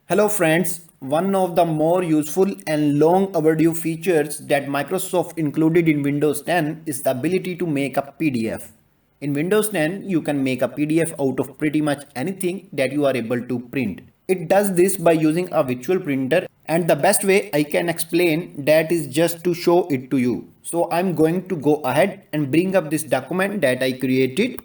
Hello friends, one of the more useful and long overdue features that Microsoft included in Windows 10 is the ability to make a PDF. In Windows 10, you can make a PDF out of pretty much anything that you are able to print. It does this by using a virtual printer, and the best way I can explain that is just to show it to you. So I'm going to go ahead and bring up this document that I created.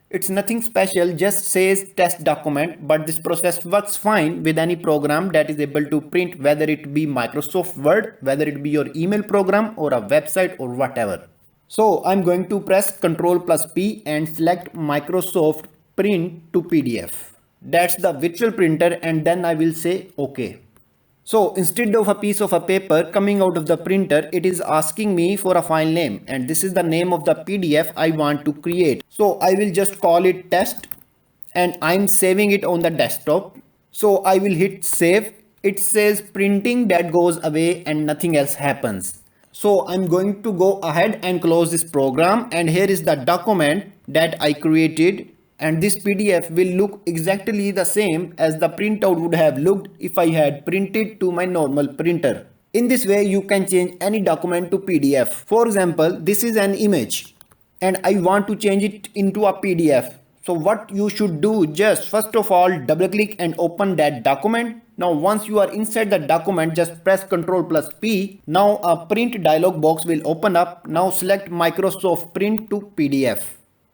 It's nothing special, just says test document, but this process works fine with any program that is able to print, whether it be Microsoft Word, whether it be your email program or a website or whatever. So I'm going to press Ctrl plus P and select Microsoft Print to PDF. That's the virtual printer, and then I will say OK. So instead of a piece of a paper coming out of the printer, it is asking me for a file name, and this is the name of the PDF I want to create. So I will just call it test, and I'm saving it on the desktop. So I will hit save. It says printing, that goes away and nothing else happens. So I'm going to go ahead and close this program, and here is the document that I created, and this PDF will look exactly the same as the printout would have looked if I had printed to my normal printer. In this way, you can change any document to PDF. For example, this is an image and I want to change it into a PDF. So what you should do, just first of all double click and open that document. Now once you are inside the document, just press Ctrl plus P. Now a print dialog box will open up. Now select Microsoft Print to PDF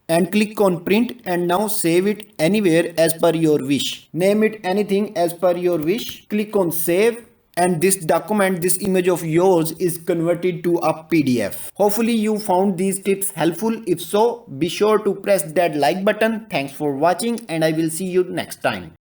and click on print, and now save it anywhere as per your wish. Name it anything as per your wish. Click on save, and this document, this image of yours is converted to a PDF. Hopefully you found these tips helpful. If so, be sure to press that like button. Thanks for watching, and I will see you next time.